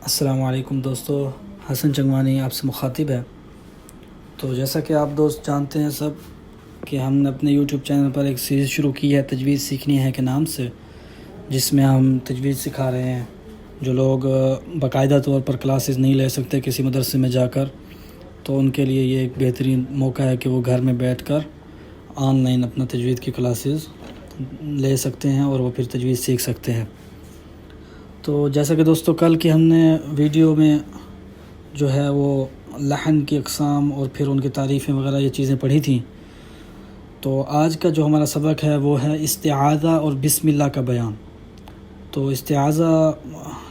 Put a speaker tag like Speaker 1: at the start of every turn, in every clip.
Speaker 1: السلام علیکم دوستو، حسن چنگوانی آپ سے مخاطب ہے۔ تو جیسا کہ آپ دوست جانتے ہیں سب کہ ہم نے اپنے یوٹیوب چینل پر ایک سیریز شروع کی ہے تجوید سیکھنی ہے کے نام سے، جس میں ہم تجوید سکھا رہے ہیں۔ جو لوگ باقاعدہ طور پر کلاسز نہیں لے سکتے کسی مدرسے میں جا کر، تو ان کے لیے یہ ایک بہترین موقع ہے کہ وہ گھر میں بیٹھ کر آن لائن اپنا تجوید کی کلاسز لے سکتے ہیں اور وہ پھر تجوید سیکھ سکتے ہیں۔ تو جیسا کہ دوستو کل کی ہم نے ویڈیو میں جو ہے وہ لحن کی اقسام اور پھر ان کی تعریفیں وغیرہ یہ چیزیں پڑھی تھیں، تو آج کا جو ہمارا سبق ہے وہ ہے استعاذہ اور بسم اللہ کا بیان۔ تو استعاذہ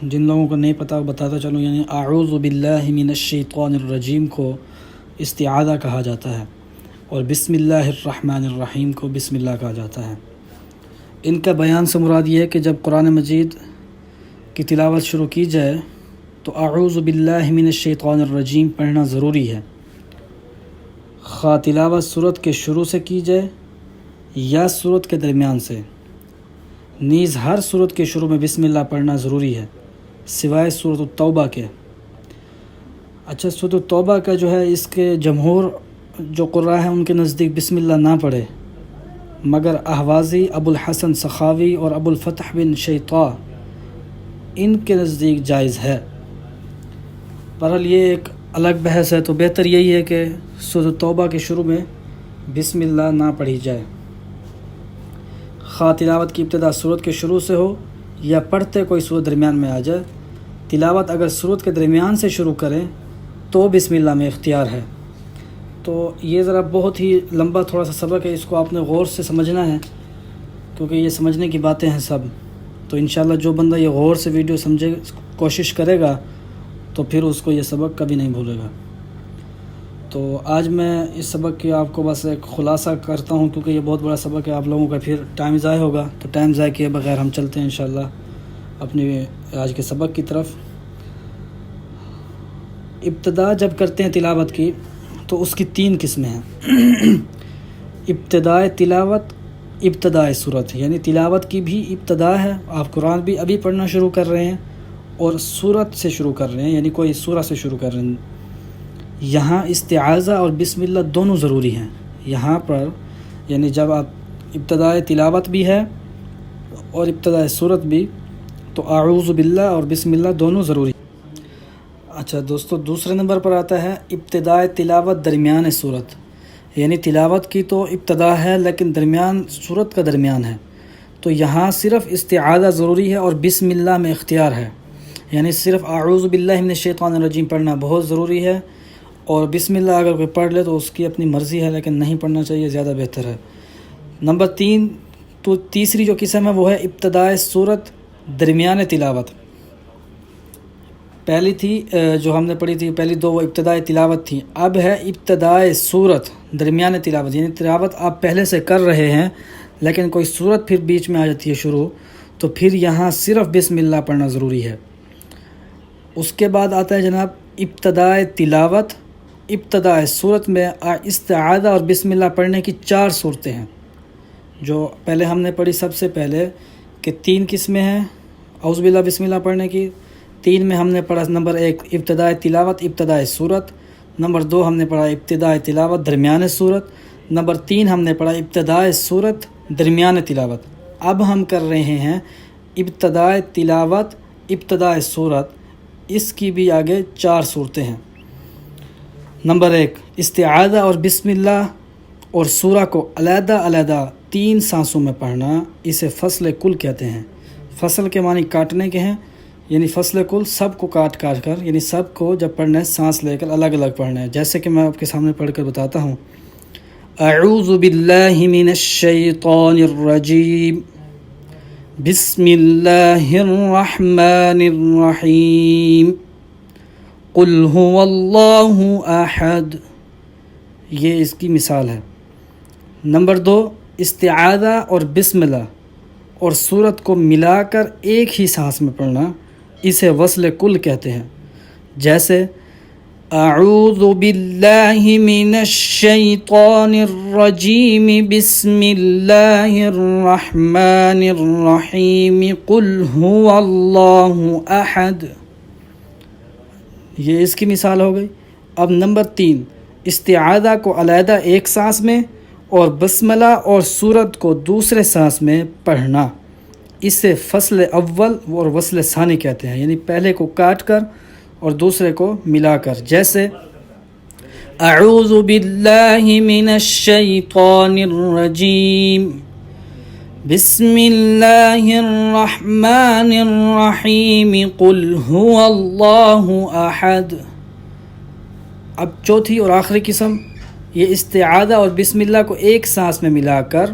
Speaker 1: جن لوگوں کو نہیں پتہ بتاتا چلوں، یعنی اعوذ باللہ من الشیطان الرجیم کو استعاذہ کہا جاتا ہے، اور بسم اللہ الرحمن الرحیم کو بسم اللہ کہا جاتا ہے۔ ان کا بیان سے مراد یہ ہے کہ جب قرآن مجید کی تلاوت شروع کی جائے تو اعوذ باللہ من الشیطان الرجیم پڑھنا ضروری ہے، خواہ تلاوت سورت کے شروع سے کی جائے یا سورت کے درمیان سے۔ نیز ہر سورت کے شروع میں بسم اللہ پڑھنا ضروری ہے سوائے سورۃ التوبہ کے۔ اچھا، سورۃ التوبہ کا جو ہے اس کے جمہور جو قراء ہیں ان کے نزدیک بسم اللہ نہ پڑھے، مگر احوازی، ابو الحسن سخاوی اور ابو الفتح بن شیطاء ان کے نزدیک جائز ہے۔ بہرحال یہ ایک الگ بحث ہے، تو بہتر یہی ہے کہ سورۃ توبہ کے شروع میں بسم اللہ نہ پڑھی جائے، خواہ تلاوت کی ابتدا سورت کے شروع سے ہو یا پڑھتے کوئی سورت درمیان میں آ جائے۔ تلاوت اگر سورت کے درمیان سے شروع کریں تو بسم اللہ میں اختیار ہے۔ تو یہ ذرا بہت ہی لمبا تھوڑا سا سبق ہے، اس کو آپ نے غور سے سمجھنا ہے کیونکہ یہ سمجھنے کی باتیں ہیں سب۔ تو انشاءاللہ جو بندہ یہ غور سے ویڈیو سمجھے کوشش کرے گا تو پھر اس کو یہ سبق کبھی نہیں بھولے گا۔ تو آج میں اس سبق کی آپ کو بس ایک خلاصہ کرتا ہوں کیونکہ یہ بہت بڑا سبق ہے، آپ لوگوں کا پھر ٹائم ضائع ہوگا، تو ٹائم ضائع کیے بغیر ہم چلتے ہیں انشاءاللہ اپنی آج کے سبق کی طرف۔ ابتدا جب کرتے ہیں تلاوت کی تو اس کی 3 قسمیں ہیں۔ ابتدائے تلاوت، ابتدائے سورت، یعنی تلاوت کی بھی ابتدا ہے، آپ قرآن بھی ابھی پڑھنا شروع کر رہے ہیں اور سورت سے شروع کر رہے ہیں، یعنی کوئی سورہ سے شروع کر رہے ہیں۔ یہاں استعاذہ اور بسم اللہ دونوں ضروری ہیں یہاں پر، یعنی جب آپ ابتدائے تلاوت بھی ہے اور ابتدائے سورت بھی، تو اعوذ باللہ اور بسم اللہ دونوں ضروری۔ اچھا دوستو، دوسرے نمبر پر آتا ہے ابتدائے تلاوت درمیان سورت، یعنی تلاوت کی تو ابتدا ہے لیکن درمیان سورت کا درمیان ہے، تو یہاں صرف استعاذہ ضروری ہے اور بسم اللہ میں اختیار ہے، یعنی صرف اعوذ باللہ من الشیطان الرجیم پڑھنا بہت ضروری ہے، اور بسم اللہ اگر کوئی پڑھ لے تو اس کی اپنی مرضی ہے لیکن نہیں پڑھنا چاہیے، زیادہ بہتر ہے۔ نمبر 3، تو تیسری جو قسم ہے وہ ہے ابتدائے سورت درمیان تلاوت۔ پہلی تھی جو ہم نے پڑھی تھی، پہلی 2 وہ ابتدائے تلاوت تھی، اب ہے ابتدائے سورت درمیان تلاوت، یعنی تلاوت آپ پہلے سے کر رہے ہیں لیکن کوئی سورت پھر بیچ میں آ جاتی ہے شروع، تو پھر یہاں صرف بسم اللہ پڑھنا ضروری ہے۔ اس کے بعد آتا ہے جناب ابتدائے تلاوت، ابتدائے سورت میں استعاذہ اور بسم اللہ پڑھنے کی 4 صورتیں ہیں، جو پہلے ہم نے پڑھی سب سے پہلے کہ 3 قسمیں ہیں اعوذ باللہ بسم اللہ پڑھنے کی۔ 3 میں ہم نے پڑھا نمبر 1 ابتدائے تلاوت ابتدائے سورت، نمبر 2 ہم نے پڑھا ابتدائے تلاوت درمیان سورت، نمبر 3 ہم نے پڑھا ابتدائے سورت درمیان تلاوت۔ اب ہم کر رہے ہیں ابتدائے تلاوت ابتدائے سورت، اس کی بھی آگے 4 صورتیں ہیں۔ نمبر 1 استعاذہ اور بسم اللہ اور سورہ کو علیحدہ علیحدہ 3 سانسوں میں پڑھنا، اسے فصل کل کہتے ہیں۔ فصل کے معنی کاٹنے کے ہیں، یعنی فصل کل سب کو کاٹ کر، یعنی سب کو جب پڑھنا ہے سانس لے کر الگ الگ پڑھنا ہے، جیسے کہ میں آپ کے سامنے پڑھ کر بتاتا ہوں۔ اعوذ باللہ من الشیطان الرجیم، بسم اللہ الرحمن الرحیم، قل هو اللہ احد، یہ اس کی مثال ہے۔ نمبر 2 استعاذہ اور بسم اللہ اور سورت کو ملا کر ایک ہی سانس میں پڑھنا، اسے وصل کل کہتے ہیں، جیسے اعوذ باللہ من الشیطان الرجیم، بسم اللہ الرحمن الرحیم، قل هو اللہ احد۔ یہ اس کی مثال ہو گئی۔ اب نمبر 3، استعاذہ کو علیحدہ ایک سانس میں اور بسملہ اور سورت کو دوسرے سانس میں پڑھنا، اسے فصل اول اور وصل ثانی کہتے ہیں، یعنی پہلے کو کاٹ کر اور دوسرے کو ملا کر، جیسے اعوذ باللہ من الشیطان الرجیم، بسم اللہ الرحمن الرحیم، قل هو اللہ احد۔ اب چوتھی اور آخری قسم، یہ استعاذہ اور بسم اللہ کو ایک سانس میں ملا کر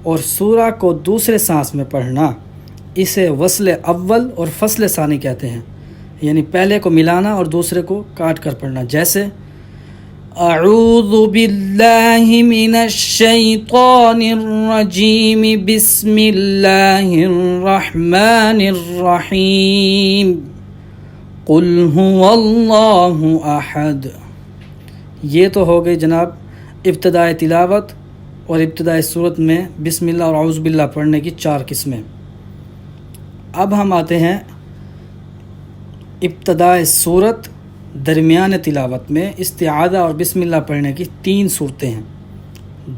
Speaker 1: اور سورہ کو دوسرے سانس میں پڑھنا، اسے وصل اول اور فصل ثانی کہتے ہیں، یعنی پہلے کو ملانا اور دوسرے کو کاٹ کر پڑھنا، جیسے اعوذ باللہ من الشیطان الرجیم، بسم اللہ الرحمن الرحیم، قل هو اللہ احد۔ یہ تو ہو گئی جناب ابتدائے تلاوت اور ابتدائے صورت میں بسم اللہ اور اعوذ باللہ پڑھنے کی 4 قسمیں۔ اب ہم آتے ہیں ابتدائے صورت درمیان تلاوت میں استعاذہ اور بسم اللہ پڑھنے کی 3 صورتیں ہیں،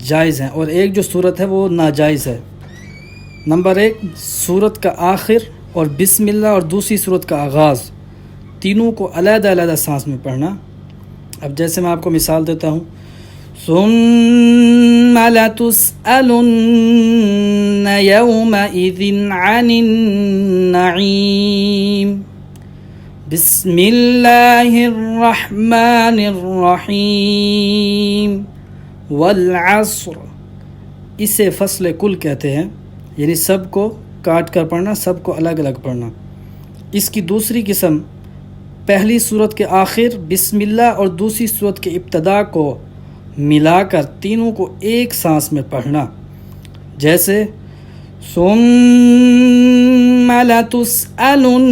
Speaker 1: جائز ہیں، اور ایک جو صورت ہے وہ ناجائز ہے۔ نمبر 1، صورت کا آخر اور بسم اللہ اور دوسری صورت کا آغاز، تینوں کو علیحدہ علیحدہ سانس میں پڑھنا۔ اب جیسے میں آپ کو مثال دیتا ہوں، ثم لتسألن يومئذ عن النعیم، بسم اللہ الرحمن الرحیم، والعصر، اسے فصل کل کہتے ہیں، یعنی سب کو کاٹ کر پڑھنا، سب کو الگ الگ پڑھنا۔ اس کی دوسری قسم، پہلی صورت کے آخر بسم اللہ اور دوسری صورت کے ابتدا کو ملا کر تینوں کو ایک سانس میں پڑھنا، جیسے ثم لتسألن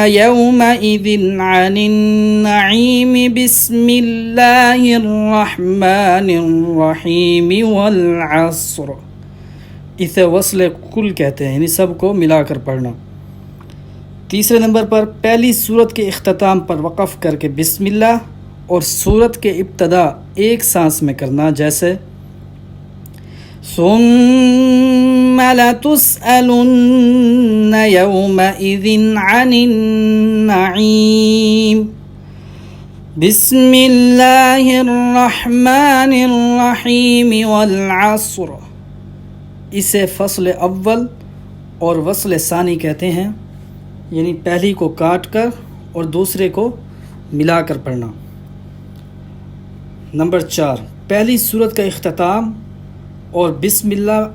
Speaker 1: يومئذ عن النعیم، بسم اللہ الرحمن الرحیم، والعصر، اسے وصل کل کہتے ہیں، یعنی سب کو ملا کر پڑھنا۔ تیسرے نمبر پر پہلی صورت کے اختتام پر وقف کر کے بسم اللہ اور صورت کے ابتدا ایک سانس میں کرنا، جیسے ثم لتسألن يومئذ عن النعیم، بسم اللہ الرحمن الرحیم، والعصر، اسے فصل اول اور وصل ثانی کہتے ہیں، یعنی پہلی کو کاٹ کر اور دوسرے کو ملا کر پڑھنا۔ نمبر 4، پہلی صورت کا اختتام اور بسم اللہ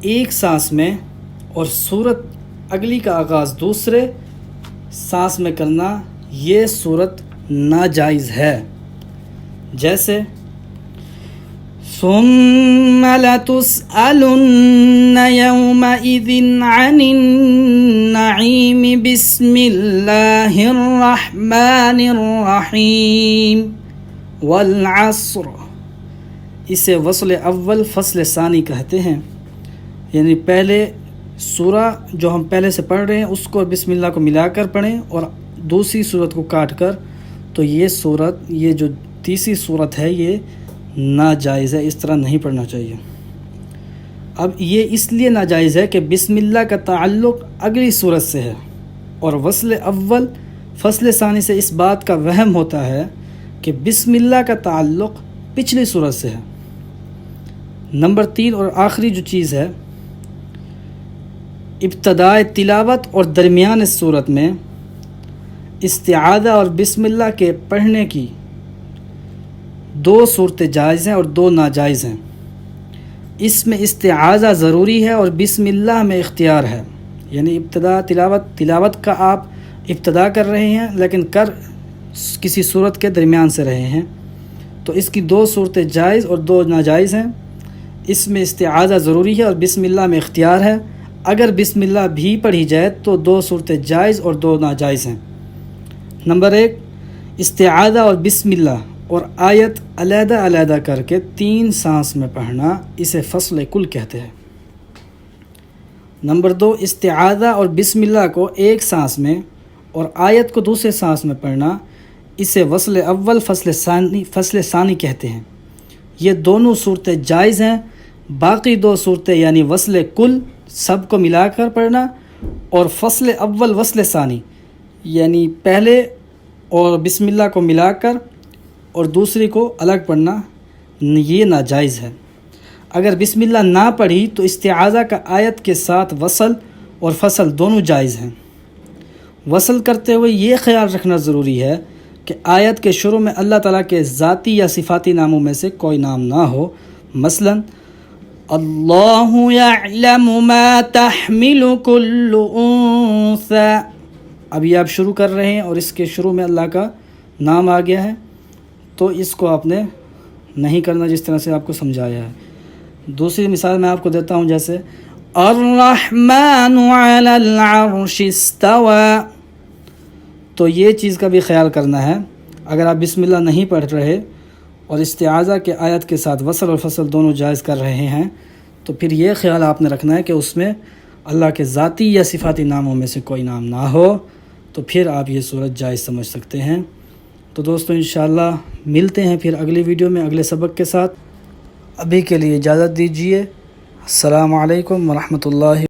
Speaker 1: ایک سانس میں اور صورت اگلی کا آغاز دوسرے سانس میں کرنا، یہ صورت ناجائز ہے، جیسے ثم لتسألن يومئذ عن النعیم، بسم اللہ الرحمن الرحیم، والعصر، اسے وصل اول فصل ثانی کہتے ہیں، یعنی پہلے سورہ جو ہم پہلے سے پڑھ رہے ہیں اس کو بسم اللہ کو ملا کر پڑھیں اور دوسری صورت کو کاٹ کر، تو یہ جو تیسری صورت ہے یہ ناجائز ہے، اس طرح نہیں پڑھنا چاہیے۔ اب یہ اس لیے ناجائز ہے کہ بسم اللہ کا تعلق اگلی صورت سے ہے، اور وصل اول فصل ثانی سے اس بات کا وہم ہوتا ہے کہ بسم اللہ کا تعلق پچھلی صورت سے ہے۔ نمبر 3 اور آخری جو چیز ہے، ابتدائے تلاوت اور درمیان صورت میں استعاذہ اور بسم اللہ کے پڑھنے کی 2 صورتیں جائز ہیں اور 2 ناجائز ہیں۔ اس میں استعاذہ ضروری ہے اور بسم اللہ میں اختیار ہے، یعنی تلاوت کا آپ ابتدا کر رہے ہیں لیکن کر کسی صورت کے درمیان سے رہے ہیں، تو اس کی 2 صورتیں جائز اور 2 ناجائز ہیں۔ اس میں استعاذہ ضروری ہے اور بسم اللہ میں اختیار ہے، اگر بسم اللہ بھی پڑھی جائے تو 2 صورتیں جائز اور 2 ناجائز ہیں۔ نمبر 1، استعاذہ اور بسم اللہ اور آیت علیحدہ علیحدہ کر کے 3 سانس میں پڑھنا، اسے فصل کل کہتے ہیں۔ نمبر 2، استعاذہ اور بسم اللہ کو ایک سانس میں اور آیت کو دوسرے سانس میں پڑھنا، اسے وصل اول فصل ثانی کہتے ہیں۔ یہ دونوں صورتیں جائز ہیں، باقی دو صورتیں یعنی وصل کل سب کو ملا کر پڑھنا اور فصل اول وصل ثانی یعنی پہلے اور بسم اللہ کو ملا کر اور دوسری کو الگ پڑھنا یہ ناجائز ہے۔ اگر بسم اللہ نہ پڑھی تو استعاذہ کا آیت کے ساتھ وصل اور فصل دونوں جائز ہیں۔ وصل کرتے ہوئے یہ خیال رکھنا ضروری ہے کہ آیت کے شروع میں اللہ تعالیٰ کے ذاتی یا صفاتی ناموں میں سے کوئی نام نہ ہو، مثلا اللہ یعلم ما تحمل کل انثی، ابھی آپ شروع کر رہے ہیں اور اس کے شروع میں اللہ کا نام آ گیا ہے تو اس کو آپ نے نہیں کرنا جس طرح سے آپ کو سمجھایا ہے۔ دوسری مثال میں آپ کو دیتا ہوں، جیسے الرحمن علی العرش استوى، تو یہ چیز کا بھی خیال کرنا ہے۔ اگر آپ بسم اللہ نہیں پڑھ رہے اور استعاذہ کے آیت کے ساتھ وصل اور فصل دونوں جائز کر رہے ہیں تو پھر یہ خیال آپ نے رکھنا ہے کہ اس میں اللہ کے ذاتی یا صفاتی ناموں میں سے کوئی نام نہ ہو، تو پھر آپ یہ صورت جائز سمجھ سکتے ہیں۔ تو دوستو انشاءاللہ ملتے ہیں پھر اگلی ویڈیو میں اگلے سبق کے ساتھ۔ ابھی کے لیے اجازت دیجیے۔ السلام علیکم ورحمۃ اللہ۔